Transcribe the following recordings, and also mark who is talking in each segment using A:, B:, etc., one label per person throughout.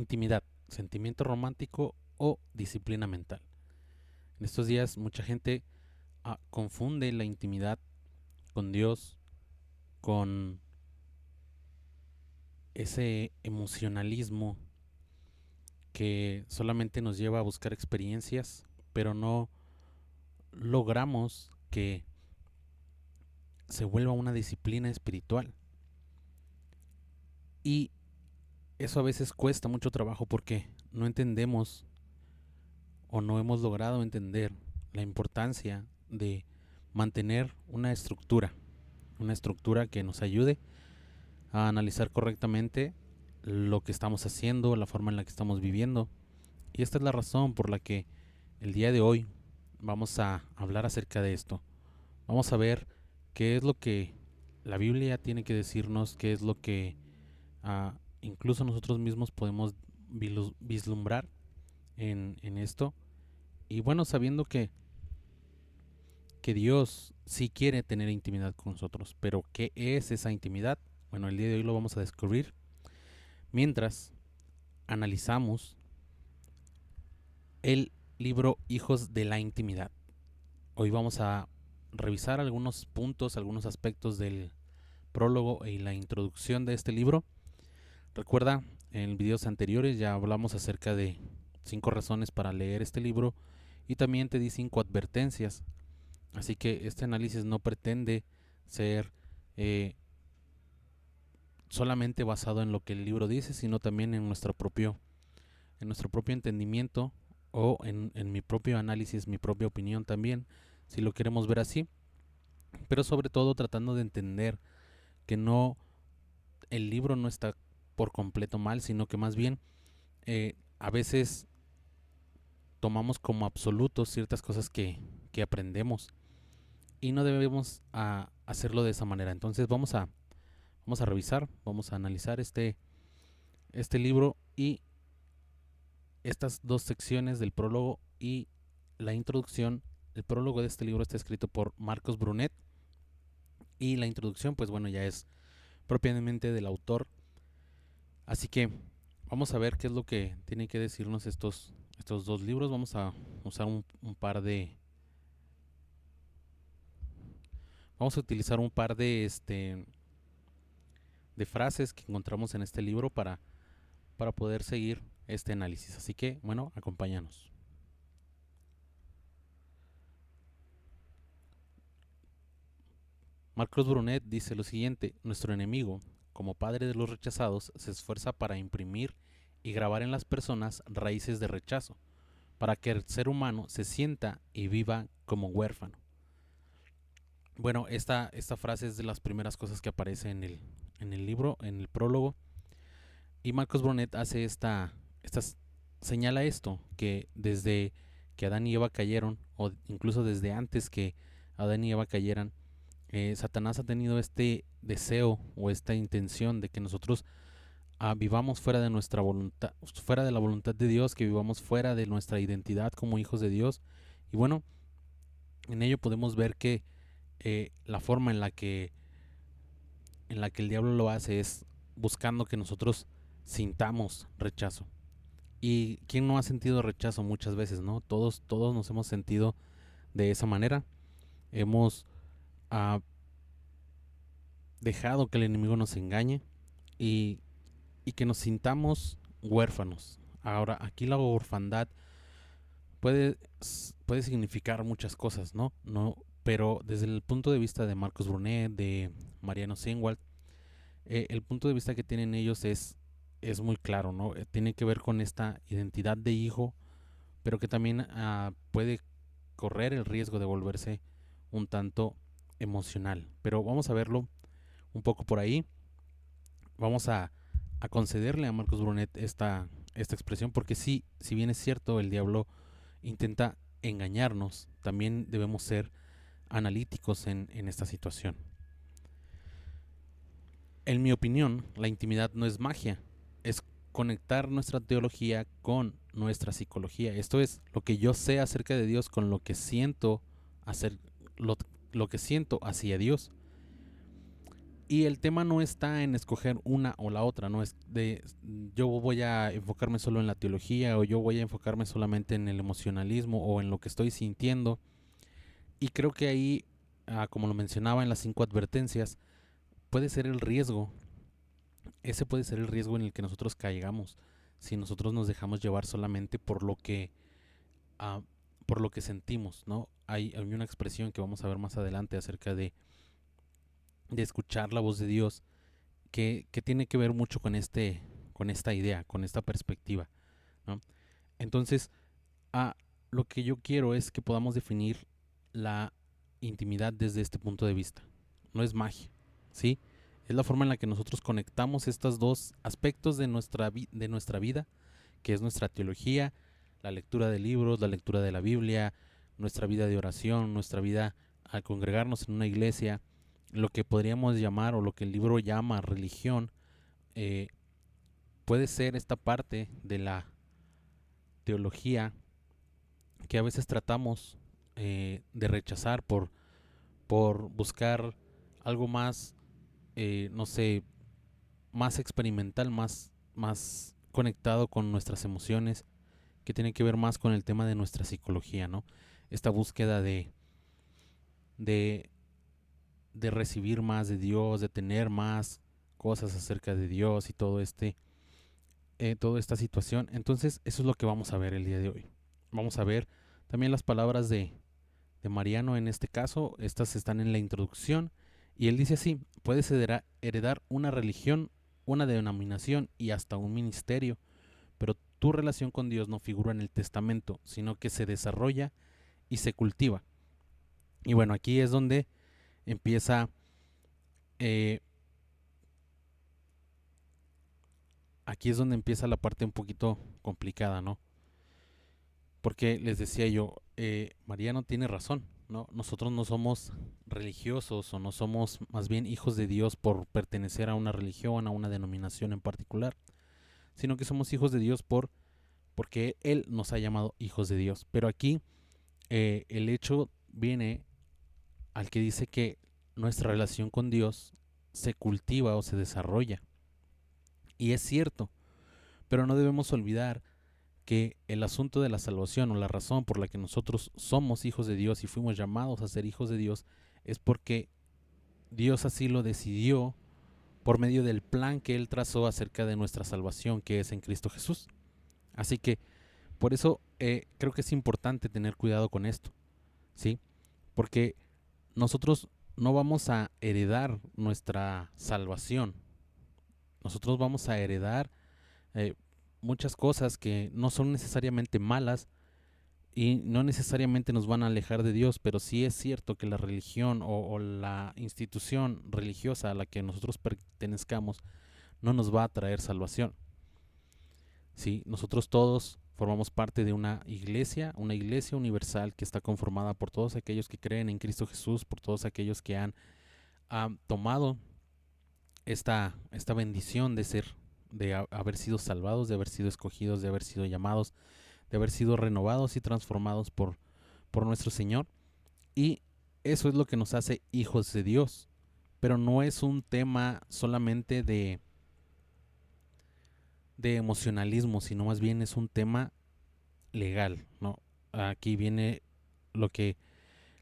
A: Intimidad, sentimiento romántico o disciplina mental. En estos días mucha gente confunde la intimidad con Dios, con ese emocionalismo que solamente nos lleva a buscar experiencias, pero no logramos que se vuelva una disciplina espiritual. Y eso a veces cuesta mucho trabajo porque no entendemos o no hemos logrado entender la importancia de mantener una estructura que nos ayude a analizar correctamente lo que estamos haciendo, la forma en la que estamos viviendo. Y esta es la razón por la que el día de hoy vamos a hablar acerca de esto. Vamos a ver qué es lo que la Biblia tiene que decirnos, qué es lo que incluso nosotros mismos podemos vislumbrar en esto. Y bueno, sabiendo que Dios sí quiere tener intimidad con nosotros, pero ¿qué es esa intimidad? Bueno, el día de hoy lo vamos a descubrir mientras analizamos el libro Hijos de la Intimidad. Hoy vamos a revisar algunos puntos, algunos aspectos del prólogo y la introducción de este libro. Recuerda, en videos anteriores ya hablamos acerca de 5 razones para leer este libro y también te di 5 advertencias. Así que este análisis no pretende ser solamente basado en lo que el libro dice, sino también en nuestro propio entendimiento o en mi propio análisis, mi propia opinión también, si lo queremos ver así, pero sobre todo tratando de entender que no, el libro no está por completo mal, sino que más bien a veces tomamos como absolutos ciertas cosas que aprendemos y no debemos hacerlo de esa manera. Entonces vamos a revisar, vamos a analizar este libro y estas dos secciones del prólogo y la introducción. El prólogo de este libro está escrito por Marcos Brunet y la introducción, pues bueno, ya es propiamente del autor. Así que vamos a ver qué es lo que tienen que decirnos estos dos libros. Vamos a usar un par de... Vamos a utilizar un par de frases que encontramos en este libro para poder seguir este análisis. Así que, bueno, acompáñanos. Marcos Brunet dice lo siguiente: nuestro enemigo, como padre de los rechazados, se esfuerza para imprimir y grabar en las personas raíces de rechazo, para que el ser humano se sienta y viva como huérfano. Bueno, esta frase es de las primeras cosas que aparece en el libro, en el prólogo. Y Marcos Brunet hace señala esto, que desde que Adán y Eva cayeron, o incluso desde antes que Adán y Eva cayeran, Satanás ha tenido este deseo o esta intención de que nosotros vivamos fuera de nuestra voluntad, fuera de la voluntad de Dios, que vivamos fuera de nuestra identidad como hijos de Dios. Y bueno, en ello podemos ver que la forma en la que el diablo lo hace es buscando que nosotros sintamos rechazo. ¿Y quién no ha sentido rechazo muchas veces, no? Todos nos hemos sentido de esa manera. Hemos uh, dejado que el enemigo nos engañe y, y que nos sintamos huérfanos. Ahora, aquí la orfandad puede, puede significar muchas cosas, ¿no? No, pero desde el punto de vista de Marcos Brunet, de Mariano Sengwald, el punto de vista que tienen ellos es muy claro, ¿no? Tiene que ver con esta identidad de hijo, pero que también puede correr el riesgo de volverse un tanto emocional. Pero vamos a verlo un poco por ahí. Vamos a concederle a Marcos Brunet esta expresión, porque sí, si bien es cierto, el diablo intenta engañarnos, también debemos ser analíticos en esta situación. En mi opinión, la intimidad no es magia, es conectar nuestra teología con nuestra psicología. Esto es lo que yo sé acerca de Dios con lo que siento hacer, lo que siento hacia Dios. Y el tema no está en escoger una o la otra, no es de yo voy a enfocarme solo en la teología o yo voy a enfocarme solamente en el emocionalismo o en lo que estoy sintiendo. Y creo que ahí, como lo mencionaba en las 5 advertencias, puede ser el riesgo. Ese puede ser el riesgo en el que nosotros caigamos si nosotros nos dejamos llevar solamente ah, por lo que sentimos, ¿no? Hay una expresión que vamos a ver más adelante acerca de escuchar la voz de Dios que tiene que ver mucho con esta idea, con esta perspectiva, ¿no? Entonces, ah, lo que yo quiero es que podamos definir la intimidad desde este punto de vista. No es magia, ¿sí? Es la forma en la que nosotros conectamos estos dos aspectos de nuestra vida, que es nuestra teología, la lectura de libros, la lectura de la Biblia, nuestra vida de oración, nuestra vida al congregarnos en una iglesia, lo que podríamos llamar o lo que el libro llama religión, eh, puede ser esta parte de la teología que a veces tratamos de rechazar por buscar algo más, no sé, más experimental, más conectado con nuestras emociones, que tiene que ver más con el tema de nuestra psicología, ¿no? Esta búsqueda de, de recibir más de Dios, de tener más cosas acerca de Dios y toda esta situación. Entonces, eso es lo que vamos a ver el día de hoy. Vamos a ver también las palabras de Mariano en este caso. Estas están en la introducción. Y él dice así: puedes heredar una religión, una denominación y hasta un ministerio, pero tu relación con Dios no figura en el testamento, sino que se desarrolla y se cultiva. Y bueno, empieza, eh, aquí es donde empieza la parte un poquito complicada, ¿no? Porque les decía yo, Mariano tiene razón, ¿no? Nosotros no somos religiosos o no somos más bien hijos de Dios por pertenecer a una religión, a una denominación en particular, sino que somos hijos de Dios porque Él nos ha llamado hijos de Dios. Pero aquí el hecho viene al que dice que nuestra relación con Dios se cultiva o se desarrolla. Y es cierto, pero no debemos olvidar que el asunto de la salvación o la razón por la que nosotros somos hijos de Dios y fuimos llamados a ser hijos de Dios es porque Dios así lo decidió por medio del plan que Él trazó acerca de nuestra salvación, que es en Cristo Jesús. Así que por eso creo que es importante tener cuidado con esto, ¿sí? Porque nosotros no vamos a heredar nuestra salvación. Nosotros vamos a heredar eh, muchas cosas que no son necesariamente malas y no necesariamente nos van a alejar de Dios, pero sí es cierto que la religión o la institución religiosa a la que nosotros pertenezcamos no nos va a traer salvación. Sí, nosotros todos formamos parte de una iglesia universal que está conformada por todos aquellos que creen en Cristo Jesús, por todos aquellos que han tomado esta bendición de haber sido salvados, de haber sido escogidos, de haber sido llamados, de haber sido renovados y transformados por nuestro Señor. Y eso es lo que nos hace hijos de Dios. Pero no es un tema solamente de emocionalismo, sino más bien es un tema legal, ¿no? Aquí viene lo que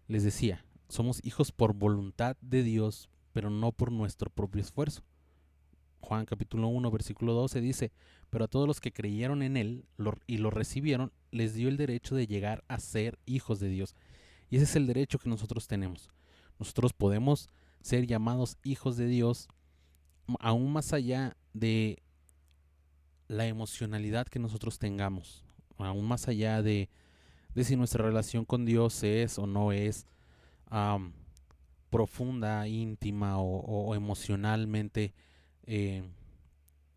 A: les decía. Somos hijos por voluntad de Dios, pero no por nuestro propio esfuerzo. Juan capítulo 1, versículo 12 dice: pero a todos los que creyeron en Él y lo recibieron, les dio el derecho de llegar a ser hijos de Dios. Y ese es el derecho que nosotros tenemos. Nosotros podemos ser llamados hijos de Dios aún más allá de la emocionalidad que nosotros tengamos, aún más allá de si nuestra relación con Dios es o no es um, profunda, íntima o emocionalmente eh,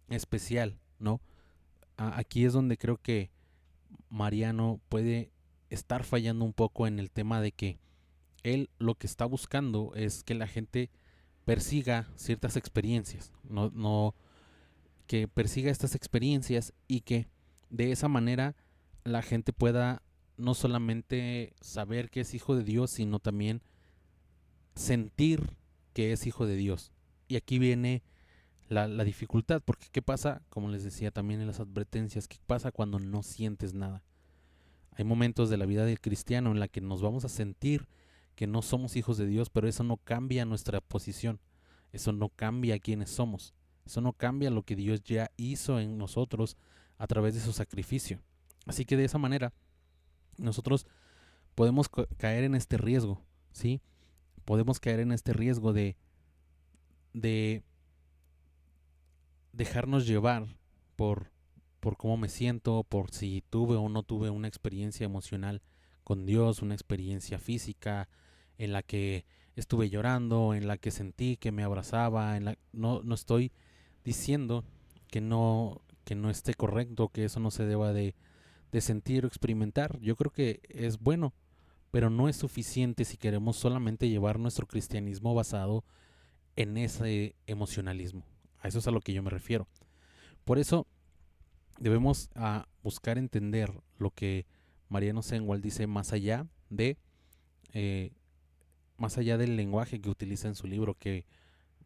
A: especial, ¿no? Aquí es donde creo que Mariano puede estar fallando un poco en el tema de que él lo que está buscando es que la gente persiga ciertas experiencias, no que persiga estas experiencias y que de esa manera la gente pueda no solamente saber que es hijo de Dios, sino también sentir que es hijo de Dios. Y aquí viene la dificultad, porque ¿qué pasa? Como les decía también en las advertencias, ¿qué pasa cuando no sientes nada? Hay momentos de la vida del cristiano en la que nos vamos a sentir que no somos hijos de Dios, pero eso no cambia nuestra posición, eso no cambia quiénes somos, eso no cambia lo que Dios ya hizo en nosotros a través de su sacrificio. Así que de esa manera nosotros podemos caer en este riesgo, ¿sí? Podemos caer en este riesgo de dejarnos llevar por, por cómo me siento, por si tuve o no tuve una experiencia emocional con Dios, una experiencia física en la que estuve llorando, en la que sentí que me abrazaba, no estoy diciendo que no esté correcto, que eso no se deba de sentir o experimentar. Yo creo que es bueno, pero no es suficiente si queremos solamente llevar nuestro cristianismo basado en ese emocionalismo. A eso es a lo que yo me refiero. Por eso debemos buscar entender lo que Mariano Senwald dice eh, más allá del lenguaje que utiliza en su libro, que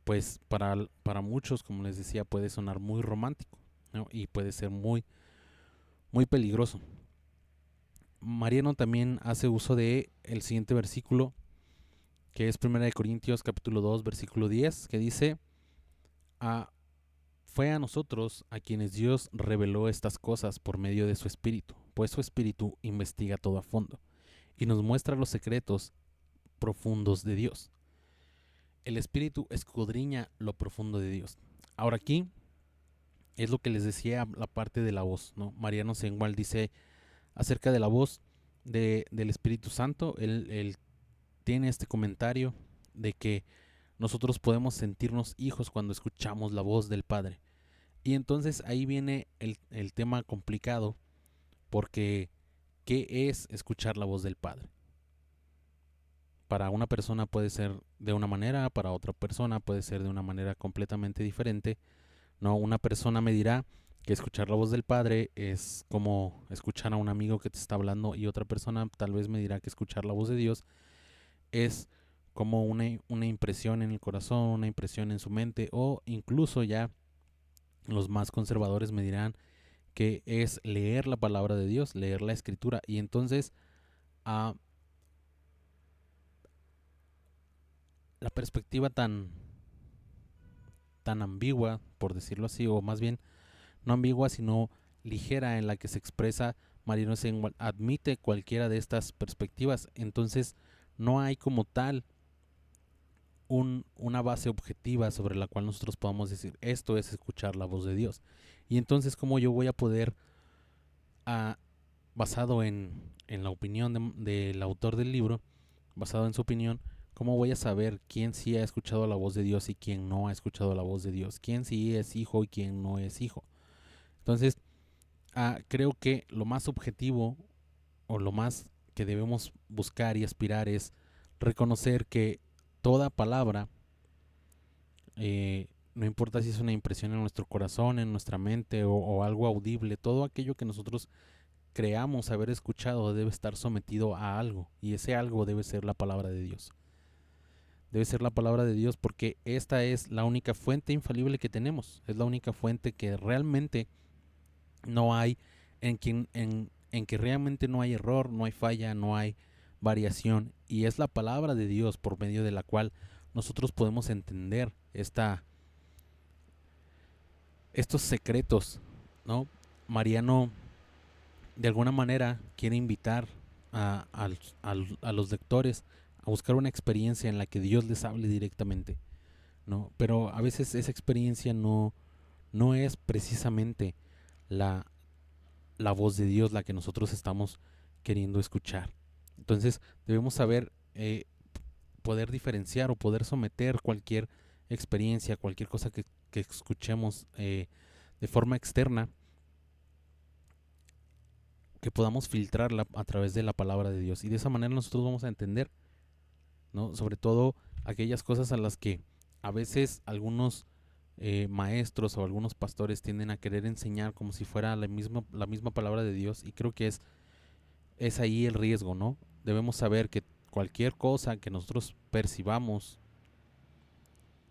A: pues para muchos, como les decía, puede sonar muy romántico, ¿no? Y puede ser muy peligroso. Mariano también hace uso de el siguiente versículo, que es 1 Corintios capítulo 2 versículo 10, que dice: a Fue a nosotros a quienes Dios reveló estas cosas por medio de su Espíritu, pues su Espíritu investiga todo a fondo y nos muestra los secretos profundos de Dios. El Espíritu escudriña lo profundo de Dios. Ahora aquí es lo que les decía la parte de la voz, ¿no? Mariano Senwald dice acerca de la voz del Espíritu Santo. Él tiene este comentario de que nosotros podemos sentirnos hijos cuando escuchamos la voz del Padre. Y entonces ahí viene el tema complicado, porque ¿qué es escuchar la voz del Padre? Para una persona puede ser de una manera, para otra persona puede ser de una manera completamente diferente. No, una persona me dirá que escuchar la voz del Padre es como escuchar a un amigo que te está hablando, y otra persona tal vez me dirá que escuchar la voz de Dios es como una impresión en el corazón, una impresión en su mente, o incluso ya los más conservadores me dirán que es leer la palabra de Dios, leer la escritura. Y entonces a la perspectiva tan ambigua, por decirlo así, o más bien no ambigua, sino ligera, en la que se expresa Mariano Senwald, admite cualquiera de estas perspectivas. Entonces no hay como tal una base objetiva sobre la cual nosotros podamos decir esto es escuchar la voz de Dios. Y entonces, ¿cómo yo voy a poder, a, basado en la opinión del autor del libro, basado en su opinión, cómo voy a saber quién sí ha escuchado la voz de Dios y quién no ha escuchado la voz de Dios? ¿Quién sí es hijo y quién no es hijo? Entonces, creo que lo más objetivo, o lo más que debemos buscar y aspirar, es reconocer que toda palabra, no importa si es una impresión en nuestro corazón, en nuestra mente, o algo audible, todo aquello que nosotros creamos haber escuchado debe estar sometido a algo, y ese algo debe ser la palabra de Dios. Debe ser la palabra de Dios, porque esta es la única fuente infalible que tenemos, es la única fuente que realmente no hay, en que realmente no hay error, no hay falla, no hay variación, y es la palabra de Dios por medio de la cual nosotros podemos entender estos secretos, ¿no? Mariano de alguna manera quiere invitar a los lectores a buscar una experiencia en la que Dios les hable directamente, ¿no? Pero a veces esa experiencia no es precisamente la, la voz de Dios la que nosotros estamos queriendo escuchar. Entonces debemos saber, poder diferenciar o poder someter cualquier experiencia, cualquier cosa que escuchemos de forma externa, que podamos filtrarla a través de la palabra de Dios. Y de esa manera nosotros vamos a entender, ¿no? Sobre todo aquellas cosas a las que a veces algunos maestros o algunos pastores tienden a querer enseñar como si fuera la misma palabra de Dios. Y creo que es ahí el riesgo, ¿no? Debemos saber que cualquier cosa que nosotros percibamos,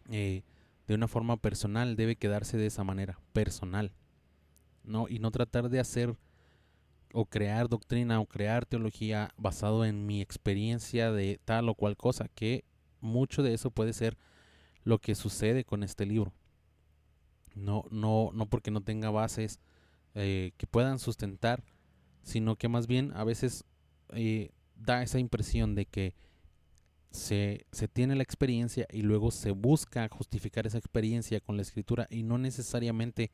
A: de de una forma personal, debe quedarse de esa manera, personal, ¿no? Y no tratar de hacer o crear doctrina o crear teología basado en mi experiencia de tal o cual cosa, que mucho de eso puede ser lo que sucede con este libro. No porque no tenga bases que puedan sustentar, sino que más bien a veces da esa impresión de que se tiene la experiencia y luego se busca justificar esa experiencia con la escritura, y no necesariamente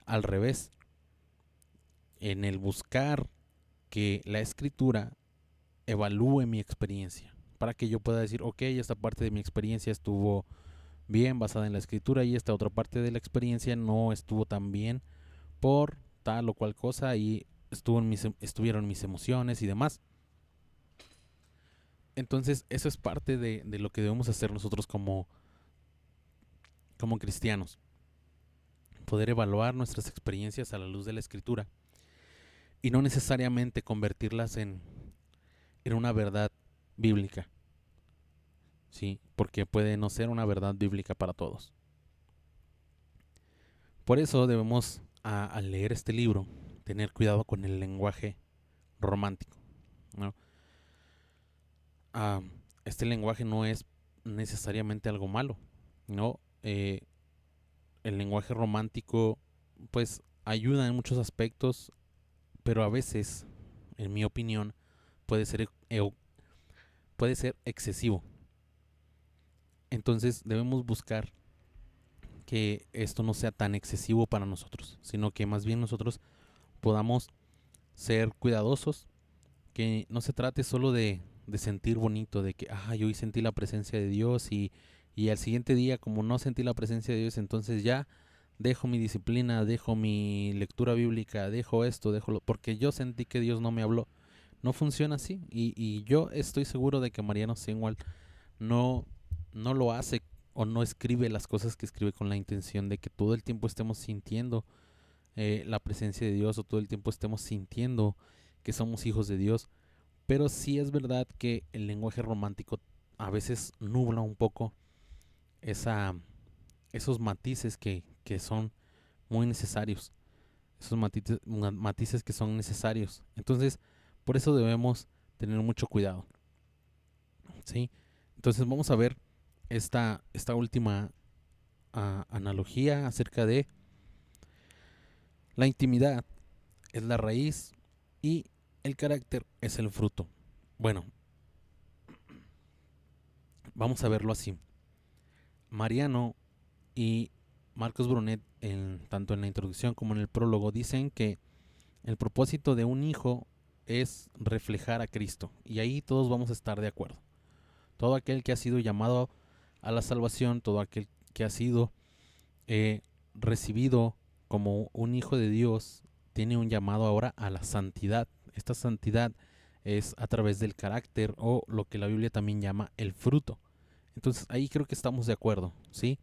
A: al revés. En el buscar que la escritura evalúe mi experiencia para que yo pueda decir, ok, esta parte de mi experiencia estuvo bien basada en la escritura y esta otra parte de la experiencia no estuvo tan bien por tal o cual cosa, y estuvieron mis emociones y demás. Entonces eso es parte de lo que debemos hacer nosotros como cristianos, poder evaluar nuestras experiencias a la luz de la escritura y no necesariamente convertirlas en una verdad bíblica, ¿sí? Porque puede no ser una verdad bíblica para todos. Por eso debemos, al leer este libro, tener cuidado con el lenguaje romántico, ¿no? Este lenguaje no es necesariamente algo malo, ¿no? El lenguaje romántico, pues, ayuda en muchos aspectos, pero a veces, en mi opinión, puede ser, puede ser excesivo. Entonces debemos buscar que esto no sea tan excesivo para nosotros, sino que más bien nosotros podamos ser cuidadosos, que no se trate solo de sentir bonito, de que, yo hoy sentí la presencia de Dios, y al siguiente día, como no sentí la presencia de Dios, entonces ya dejo mi disciplina, dejo mi lectura bíblica, dejo esto, dejo lo, porque yo sentí que Dios no me habló. No funciona así, y yo estoy seguro de que Mariano Sengwall no, no lo hace o no escribe las cosas que escribe con la intención de que todo el tiempo estemos sintiendo la presencia de Dios, o todo el tiempo estemos sintiendo que somos hijos de Dios. Pero sí es verdad que el lenguaje romántico a veces nubla un poco esos matices que son muy necesarios, esos matices que son necesarios. Entonces, por eso debemos tener mucho cuidado, ¿sí? Entonces vamos a ver esta última analogía acerca de la intimidad es la raíz y el carácter es el fruto. Bueno, vamos a verlo así. Mariano y Marcos Brunet, tanto en la introducción como en el prólogo, dicen que el propósito de un hijo es reflejar a Cristo. Y ahí todos vamos a estar de acuerdo. Todo aquel que ha sido llamado a la salvación, todo aquel que ha sido recibido como un hijo de Dios, tiene un llamado ahora a la santidad. Esta santidad es a través del carácter, o lo que la Biblia también llama el fruto. Entonces ahí creo que estamos de acuerdo, ¿sí?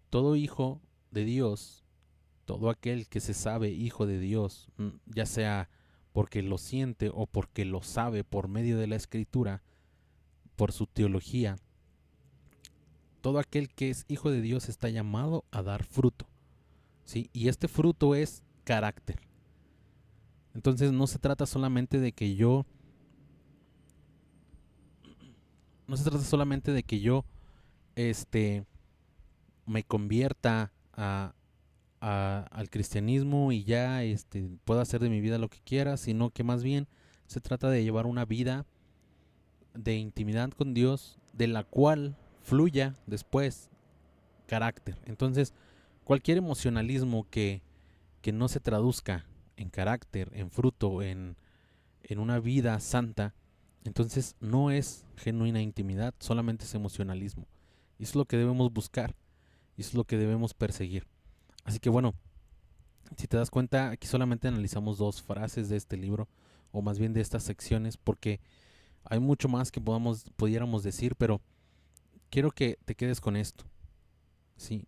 A: Todo hijo de Dios, todo aquel que se sabe hijo de Dios, ya sea porque lo siente o porque lo sabe por medio de la escritura, por su teología, todo aquel que es hijo de Dios está llamado a dar fruto, ¿sí? Y este fruto es carácter. Entonces no se trata solamente de que yo me convierta al cristianismo y ya pueda hacer de mi vida lo que quiera, sino que más bien se trata de llevar una vida de intimidad con Dios, de la cual fluya después carácter. Entonces, cualquier emocionalismo que no se traduzca en carácter, en fruto, en una vida santa, entonces no es genuina intimidad, solamente es emocionalismo. Y eso es lo que debemos buscar, y eso es lo que debemos perseguir. Así que bueno, si te das cuenta, aquí solamente analizamos 2 frases de este libro, o más bien de estas secciones, porque hay mucho más que pudiéramos decir, pero quiero que te quedes con esto. Sí,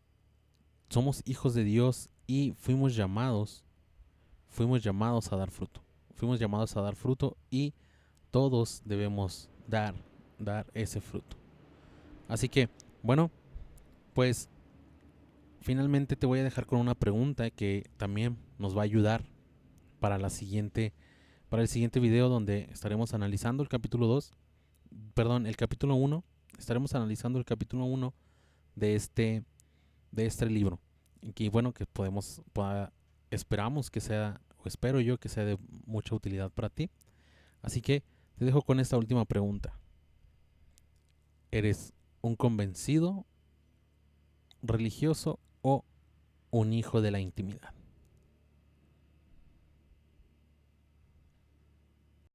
A: somos hijos de Dios y fuimos llamados a dar fruto. Fuimos llamados a dar fruto, y todos debemos dar ese fruto. Así que, bueno, Pues finalmente te voy a dejar con una pregunta que también nos va a ayudar para para el siguiente video, donde estaremos analizando el capítulo 2, perdón, el capítulo 1. Estaremos analizando el capítulo 1 de de este libro. Y que bueno, que esperamos que sea, o espero yo que sea de mucha utilidad para ti. Así que te dejo con esta última pregunta. ¿Eres un convencido religioso o un hijo de la intimidad?